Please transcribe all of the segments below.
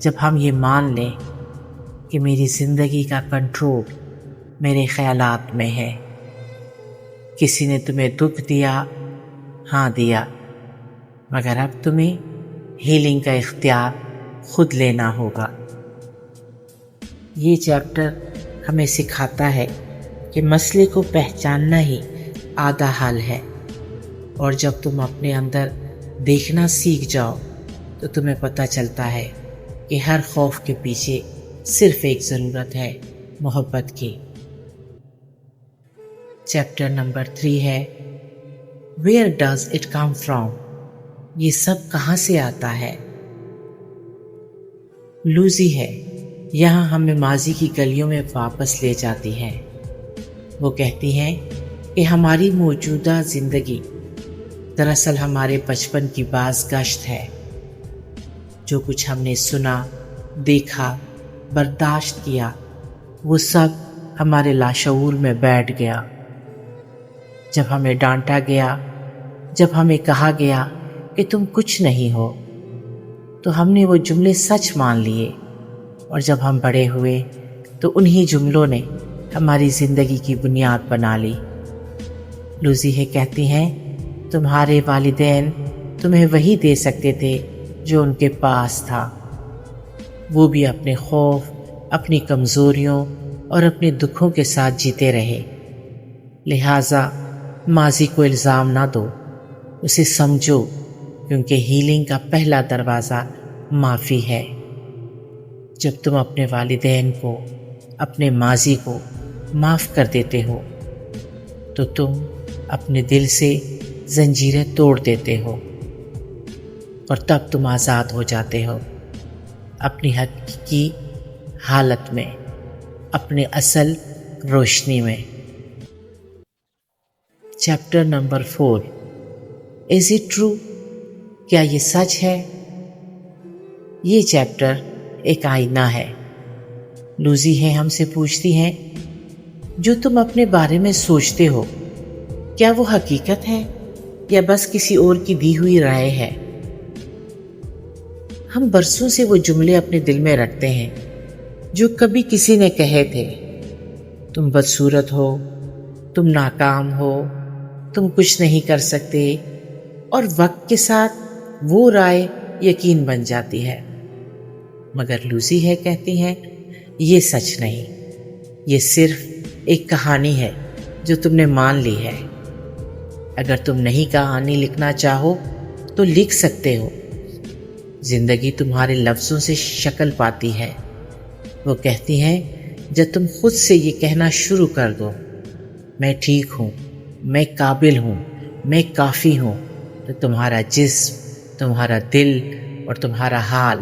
جب ہم یہ مان لیں کہ میری زندگی کا کنٹرول میرے خیالات میں ہے۔ کسی نے تمہیں دکھ دیا، ہاں دیا، مگر اب تمہیں ہیلنگ کا اختیار خود لینا ہوگا۔ یہ چیپٹر ہمیں سکھاتا ہے کہ مسئلے کو پہچاننا ہی آدھا حل ہے، اور جب تم اپنے اندر دیکھنا سیکھ جاؤ تو تمہیں پتہ چلتا ہے کہ ہر خوف کے پیچھے صرف ایک ضرورت ہے، محبت کی۔ چیپٹر نمبر 3 ہے Where does it come from؟ یہ سب کہاں سے آتا ہے؟ لوزی ہے یہاں ہمیں ماضی کی گلیوں میں واپس لے جاتی ہے۔ وہ کہتی ہیں کہ ہماری موجودہ زندگی دراصل ہمارے بچپن کی باز گشت ہے۔ جو کچھ ہم نے سنا، دیکھا، برداشت کیا، وہ سب ہمارے لاشعور میں بیٹھ گیا۔ جب ہمیں ڈانٹا گیا، جب ہمیں کہا گیا کہ تم کچھ نہیں ہو، تو ہم نے وہ جملے سچ مان لیے، اور جب ہم بڑے ہوئے تو انہی جملوں نے ہماری زندگی کی بنیاد بنا لی۔ لوزی ہے کہتی ہیں تمہارے والدین تمہیں وہی دے سکتے تھے جو ان کے پاس تھا۔ وہ بھی اپنے خوف، اپنی کمزوریوں اور اپنے دکھوں کے ساتھ جیتے رہے۔ لہٰذا ماضی کو الزام نہ دو، اسے سمجھو، کیونکہ ہیلنگ کا پہلا دروازہ معافی ہے۔ جب تم اپنے والدین کو، اپنے ماضی کو معاف کر دیتے ہو تو تم اپنے دل سے زنجیریں توڑ دیتے ہو، اور تب تم آزاد ہو جاتے ہو اپنی حقیقی حالت میں، اپنے اصل روشنی میں۔ Chapter number 4 Is it true؟ کیا یہ سچ ہے؟ یہ چیپٹر ایک آئینہ ہے۔ لوزی ہے ہم سے پوچھتی ہیں جو تم اپنے بارے میں سوچتے ہو، کیا وہ حقیقت ہے یا بس کسی اور کی دی ہوئی رائے ہے؟ ہم برسوں سے وہ جملے اپنے دل میں رکھتے ہیں جو کبھی کسی نے کہے تھے، تم بدصورت ہو، تم ناکام ہو، تم کچھ نہیں کر سکتے، اور وقت کے ساتھ وہ رائے یقین بن جاتی ہے۔ مگر لوزی ہے کہتی ہیں یہ سچ نہیں، یہ صرف ایک کہانی ہے جو تم نے مان لی ہے۔ اگر تم نہیں کہانی لکھنا چاہو تو لکھ سکتے ہو۔ زندگی تمہارے لفظوں سے شکل پاتی ہے۔ وہ کہتی ہیں جب تم خود سے یہ کہنا شروع کر دو، میں ٹھیک ہوں، میں قابل ہوں، میں کافی ہوں، تو تمہارا جسم، تمہارا دل اور تمہارا حال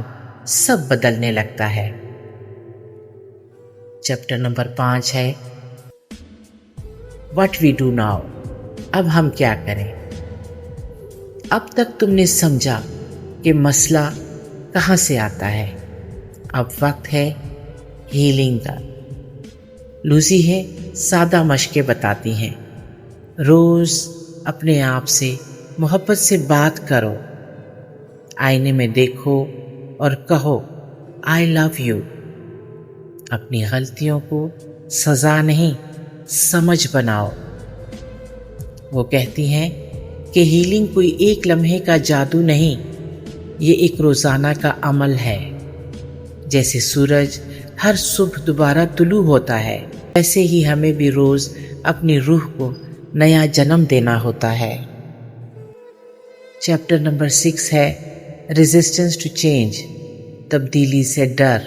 سب بدلنے لگتا ہے۔ چیپٹر نمبر 5 ہے What we do now؟ اب ہم کیا کریں؟ اب تک تم نے سمجھا کہ مسئلہ کہاں سے آتا ہے، اب وقت ہے ہیلنگ کا۔ لوزی ہے سادہ مشقیں بتاتی ہیں۔ روز اپنے آپ سے محبت سے بات کرو، آئینے میں دیکھو اور کہو I love you۔ اپنی غلطیوں کو سزا نہیں، سمجھ بناؤ۔ وہ کہتی ہیں کہ ہیلنگ کوئی ایک لمحے کا جادو نہیں، یہ ایک روزانہ کا عمل ہے۔ جیسے سورج ہر صبح دوبارہ طلوع ہوتا ہے، ویسے ہی ہمیں بھی روز اپنی روح کو نیا جنم دینا ہوتا ہے۔ چیپٹر نمبر 6 ہے ریزسٹنس ٹو چینج، تبدیلی سے ڈر۔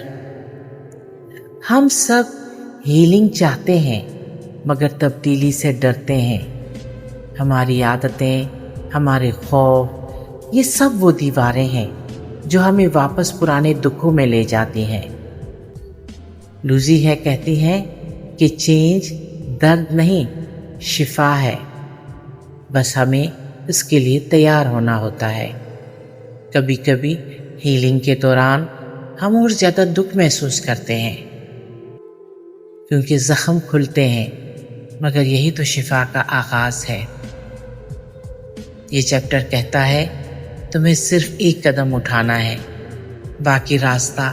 ہم سب ہیلنگ چاہتے ہیں مگر تبدیلی سے ڈرتے ہیں۔ ہماری عادتیں، ہمارے خوف، یہ سب وہ دیواریں ہیں جو ہمیں واپس پرانے دکھوں میں لے جاتی ہیں۔ لوزی ہے کہتی ہیں کہ چینج درد نہیں، شفا ہے، بس ہمیں اس کے لیے تیار ہونا ہوتا ہے۔ کبھی کبھی ہیلنگ کے دوران ہم اور زیادہ دکھ محسوس کرتے ہیں کیونکہ زخم کھلتے ہیں، مگر یہی تو شفا کا آغاز ہے۔ یہ چیپٹر کہتا ہے تمہیں صرف ایک قدم اٹھانا ہے، باقی راستہ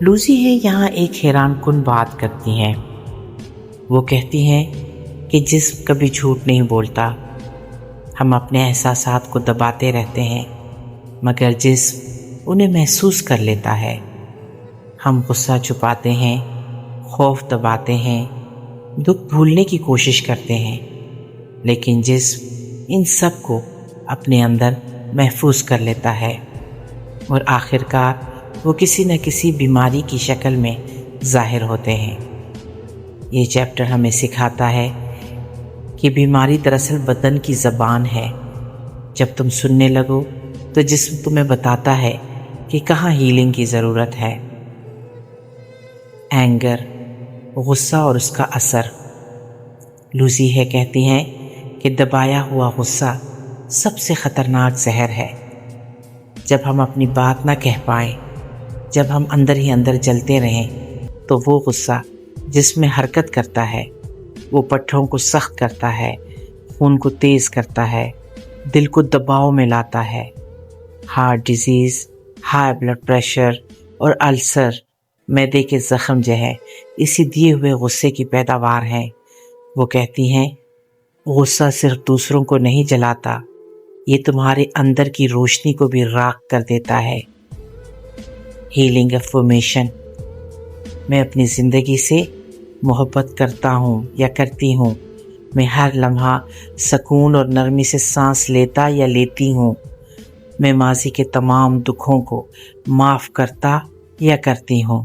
لوسی ہے یہاں ایک حیران کن بات کرتی ہیں. وہ کہتی ہیں کہ جسم کبھی جھوٹ نہیں بولتا. ہم اپنے احساسات کو دباتے رہتے ہیں مگر جسم انہیں محسوس کر لیتا ہے. ہم غصہ چھپاتے ہیں، خوف دباتے ہیں، دکھ بھولنے کی کوشش کرتے ہیں، لیکن جسم ان سب کو اپنے اندر محفوظ کر لیتا ہے اور آخر کار وہ کسی نہ کسی بیماری کی شکل میں ظاہر ہوتے ہیں. یہ چیپٹر ہمیں سکھاتا ہے کہ بیماری دراصل بدن کی زبان ہے. جب تم سننے لگو تو جسم تمہیں بتاتا ہے کہ کہاں ہیلنگ کی ضرورت ہے. اینگر، غصہ اور اس کا اثر. لوسی ہے کہتی ہیں کہ دبایا ہوا غصہ سب سے خطرناک زہر ہے. جب ہم اپنی بات نہ کہہ پائیں، جب ہم اندر ہی اندر جلتے رہیں، تو وہ غصہ جس میں حرکت کرتا ہے، وہ پٹھوں کو سخت کرتا ہے، خون کو تیز کرتا ہے، دل کو دباؤ میں لاتا ہے. Heart disease, high blood pressure اور السر، معدے کے زخم جو ہے اسی دیے ہوئے غصے کی پیداوار ہیں. وہ کہتی ہیں غصہ صرف دوسروں کو نہیں جلاتا، یہ تمہارے اندر کی روشنی کو بھی راکھ کر دیتا ہے. Healing affirmation. میں اپنی زندگی سے محبت کرتا ہوں یا کرتی ہوں. میں ہر لمحہ سکون اور نرمی سے سانس لیتا یا لیتی ہوں. میں ماضی کے تمام دکھوں کو معاف کرتا یا کرتی ہوں.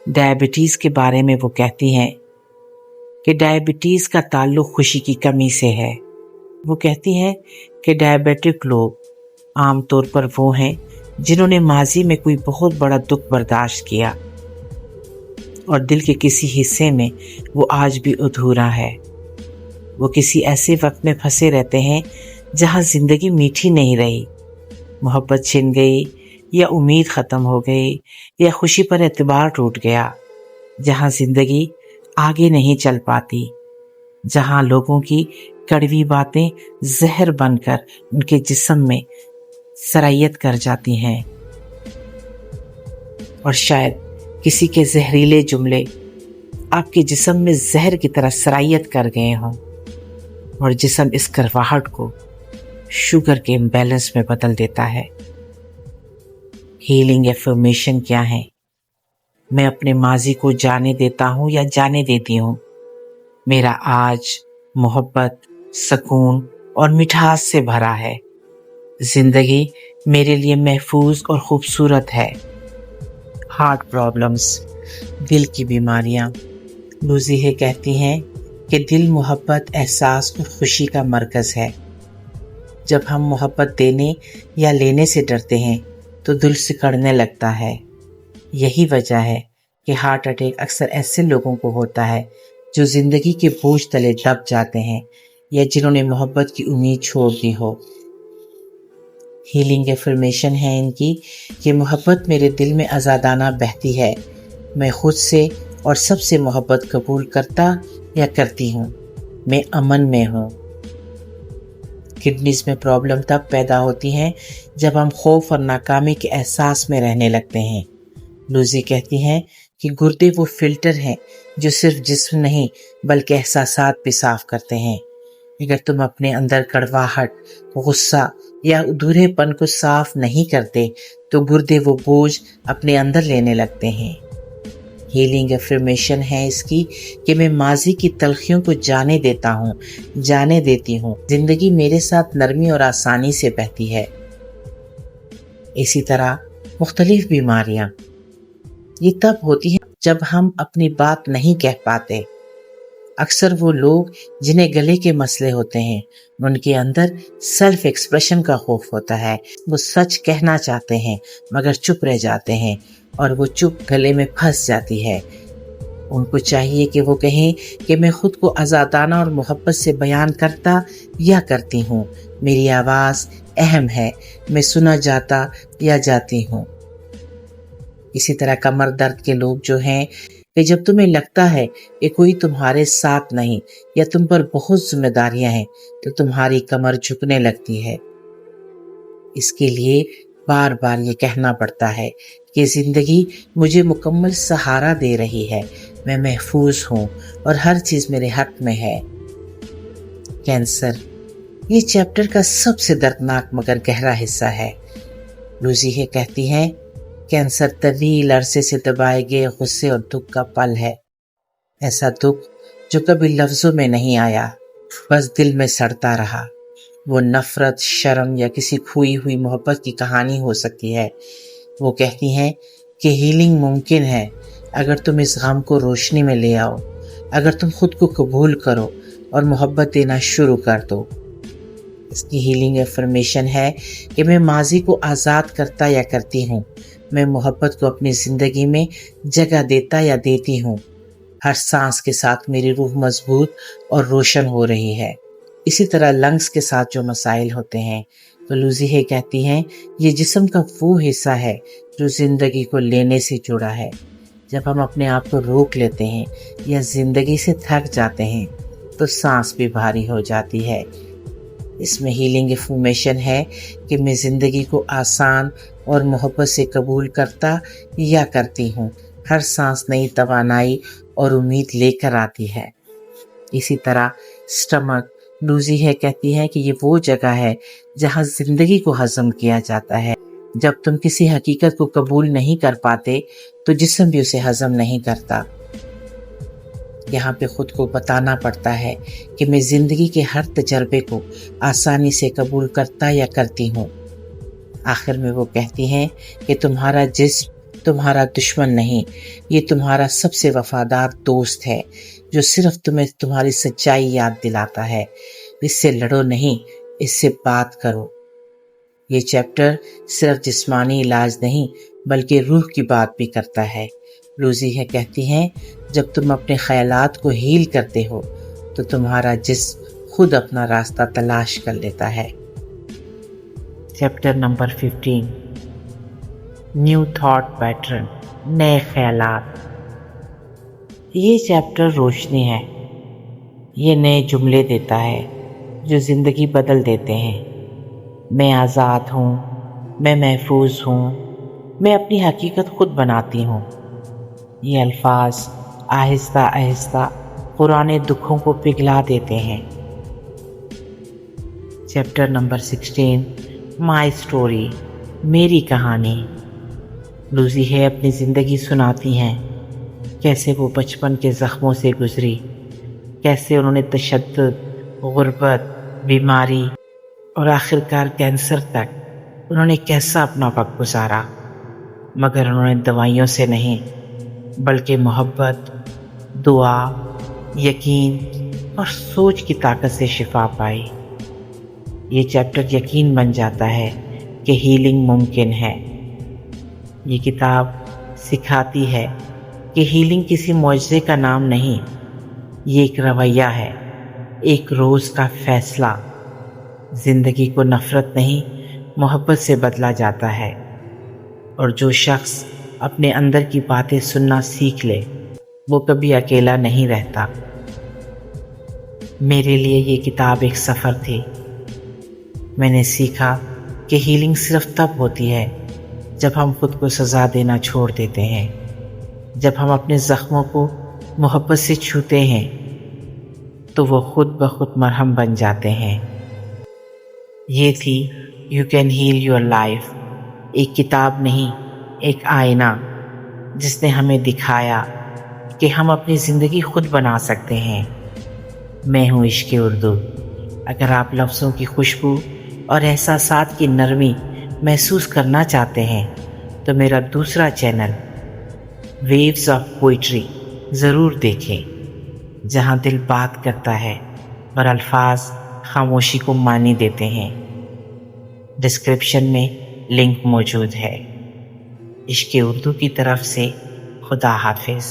ڈائبٹیز کے بارے میں وہ کہتی ہیں کہ ڈائبٹیز کا تعلق خوشی کی کمی سے ہے. وہ کہتی ہیں کہ ڈائبیٹک لوگ عام طور پر وہ ہیں جنہوں نے ماضی میں کوئی بہت بڑا دکھ برداشت کیا اور دل کے کسی حصے میں وہ آج بھی ادھورا ہے. وہ کسی ایسے وقت میں پھنسے رہتے ہیں جہاں زندگی میٹھی نہیں رہی، محبت چھن گئی یا امید ختم ہو گئی یا خوشی پر اعتبار ٹوٹ گیا، جہاں زندگی آگے نہیں چل پاتی، جہاں لوگوں کی کڑوی باتیں زہر بن کر ان کے جسم میں سرایت کر جاتی ہیں. اور شاید کسی کے زہریلے جملے آپ کے جسم میں زہر کی طرح سرایت کر گئے ہوں اور جسم اس کرواہٹ کو شوگر کے امبیلنس میں بدل دیتا ہے. ہیلنگ افرمیشن کیا ہے؟ میں اپنے ماضی کو جانے دیتا ہوں یا جانے دیتی ہوں. میرا آج محبت، سکون اور مٹھاس سے بھرا ہے. زندگی میرے لیے محفوظ اور خوبصورت ہے. ہارٹ پرابلمز، دل کی بیماریاں. لوسی ہے کہتی ہیں کہ دل محبت، احساس اور خوشی کا مرکز ہے. جب ہم محبت دینے یا لینے سے ڈرتے ہیں تو دل سکڑنے لگتا ہے. یہی وجہ ہے کہ ہارٹ اٹیک اکثر ایسے لوگوں کو ہوتا ہے جو زندگی کے بوجھ تلے دب جاتے ہیں یا جنہوں نے محبت کی امید چھوڑ دی ہو. ہیلنگ افرمیشن ہے ان کی کہ محبت میرے دل میں آزادانہ بہتی ہے. میں خود سے اور سب سے محبت قبول کرتا یا کرتی ہوں. میں امن میں ہوں. کڈنیز میں پرابلم تب پیدا ہوتی ہیں جب ہم خوف اور ناکامی کے احساس میں رہنے لگتے ہیں. لوسی کہتی ہیں کہ گردے وہ فلٹر ہیں جو صرف جسم نہیں بلکہ احساسات بھی صاف کرتے ہیں. اگر تم اپنے اندر کڑواہٹ، غصہ یا ادھورے پن کو صاف نہیں کرتے تو گردے وہ بوجھ اپنے اندر لینے لگتے ہیں. ہیلنگ افرمیشن ہے اس کی کہ میں ماضی کی تلخیوں کو جانے دیتا ہوں، جانے دیتی ہوں. زندگی میرے ساتھ نرمی اور آسانی سے بہتی ہے. اسی طرح مختلف بیماریاں یہ تب ہوتی ہیں جب ہم اپنی بات نہیں کہہ پاتے. اکثر وہ لوگ جنہیں گلے کے مسئلے ہوتے ہیں ان کے اندر سیلف ایکسپریشن کا خوف ہوتا ہے. وہ سچ کہنا چاہتے ہیں مگر چپ رہ جاتے ہیں اور وہ چپ گلے میں پھنس جاتی ہے. ان کو چاہیے کہ وہ کہیں کہ میں خود کو آزادانہ اور محبت سے بیان کرتا یا کرتی ہوں. میری آواز اہم ہے. میں سنا جاتا یا جاتی ہوں. اسی طرح کمر درد کے لوگ جو ہیں کہ جب تمہیں لگتا ہے کہ کوئی تمہارے ساتھ نہیں یا تم پر بہت ذمہ داریاں ہیں تو تمہاری کمر جھکنے لگتی ہے. اس کے لیے بار بار یہ کہنا پڑتا ہے کہ زندگی مجھے مکمل سہارا دے رہی ہے، میں محفوظ ہوں اور ہر چیز میرے حق میں ہے۔ کینسر یہ چیپٹر کا سب سے دردناک مگر گہرا حصہ ہے۔ لوزیہ کہتی ہیں کینسر طویل عرصے سے دبائے گئے غصے اور دکھ کا پل ہے، ایسا دکھ جو کبھی لفظوں میں نہیں آیا، بس دل میں سڑتا رہا۔ وہ نفرت، شرم یا کسی کھوئی ہوئی محبت کی کہانی ہو سکتی ہے۔ وہ کہتی ہیں کہ ہیلنگ ممکن ہے اگر تم اس غم کو روشنی میں لے آؤ، اگر تم خود کو قبول کرو اور محبت دینا شروع کر دو۔ اس کی ہیلنگ افرمیشن ہے کہ میں ماضی کو آزاد کرتا یا کرتی ہوں، میں محبت کو اپنی زندگی میں جگہ دیتا یا دیتی ہوں۔ ہر سانس کے ساتھ میری روح مضبوط اور روشن ہو رہی ہے۔ اسی طرح لنگز کے ساتھ جو مسائل ہوتے ہیں، تو لوزیہ کہتی ہیں یہ جسم کا وہ حصہ ہے جو زندگی کو لینے سے جڑا ہے۔ جب ہم اپنے آپ کو روک لیتے ہیں یا زندگی سے تھک جاتے ہیں تو سانس بھی بھاری ہو جاتی ہے۔ اس میں ہیلنگ افرمیشن ہے کہ میں زندگی کو آسان اور محبت سے قبول کرتا یا کرتی ہوں۔ ہر سانس نئی توانائی اور امید لے کر آتی ہے۔ اسی طرح سٹمک، لوزیہ کہتی ہے کہ یہ وہ جگہ ہے جہاں زندگی کو ہضم کیا جاتا ہے۔ جب تم کسی حقیقت کو قبول نہیں کر پاتے تو جسم بھی اسے ہضم نہیں کرتا۔ یہاں پہ خود کو بتانا پڑتا ہے کہ میں زندگی کے ہر تجربے کو آسانی سے قبول کرتا یا کرتی ہوں۔ آخر میں وہ کہتی ہیں کہ تمہارا جسم تمہارا دشمن نہیں، یہ تمہارا سب سے وفادار دوست ہے جو صرف تمہیں تمہاری سچائی یاد دلاتا ہے۔ اس سے لڑو نہیں، اس سے بات کرو۔ یہ چیپٹر صرف جسمانی علاج نہیں بلکہ روح کی بات بھی کرتا ہے۔ لوزیہ کہتی ہیں جب تم اپنے خیالات کو ہیل کرتے ہو تو تمہارا جسم خود اپنا راستہ تلاش کر لیتا ہے۔ Chapter number 15، new thought pattern, نئے خیالات۔ یہ چیپٹر روشنی ہے، یہ نئے جملے دیتا ہے جو زندگی بدل دیتے ہیں۔ میں آزاد ہوں، میں محفوظ ہوں، میں اپنی حقیقت خود بناتی ہوں۔ یہ الفاظ آہستہ آہستہ پرانے دکھوں کو پگھلا دیتے ہیں۔ چیپٹر نمبر 16، مائی اسٹوری، میری کہانی۔ لوزیہ اپنی زندگی سناتی ہیں، کیسے وہ بچپن کے زخموں سے گزری، کیسے انہوں نے تشدد، غربت، بیماری اور آخرکار کینسر تک انہوں نے کیسا اپنا وقت گزارا، مگر انہوں نے دوائیوں سے نہیں بلکہ محبت، دعا، یقین اور سوچ کی طاقت سے شفا پائی۔ یہ چیپٹر یقین بن جاتا ہے کہ ہیلنگ ممکن ہے۔ یہ کتاب سکھاتی ہے کہ ہیلنگ کسی معجزے کا نام نہیں، یہ ایک رویہ ہے، ایک روز کا فیصلہ۔ زندگی کو نفرت نہیں محبت سے بدلا جاتا ہے، اور جو شخص اپنے اندر کی باتیں سننا سیکھ لے وہ کبھی اکیلا نہیں رہتا۔ میرے لیے یہ کتاب ایک سفر تھی۔ میں نے سیکھا کہ ہیلنگ صرف تب ہوتی ہے جب ہم خود کو سزا دینا چھوڑ دیتے ہیں، جب ہم اپنے زخموں کو محبت سے چھوتے ہیں تو وہ خود بخود مرہم بن جاتے ہیں۔ یہ تھی you can heal your life, ایک کتاب نہیں ایک آئینہ جس نے ہمیں دکھایا کہ ہم اپنی زندگی خود بنا سکتے ہیں۔ میں ہوں عشق اردو۔ اگر آپ لفظوں کی خوشبو اور احساسات کی نرمی محسوس کرنا چاہتے ہیں تو میرا دوسرا چینل ویوز آف پوئٹری ضرور دیکھیں، جہاں دل بات کرتا ہے اور الفاظ خاموشی کو معنی دیتے ہیں۔ ڈسکرپشن میں لنک موجود ہے۔ عشق اردو کی طرف سے خدا حافظ۔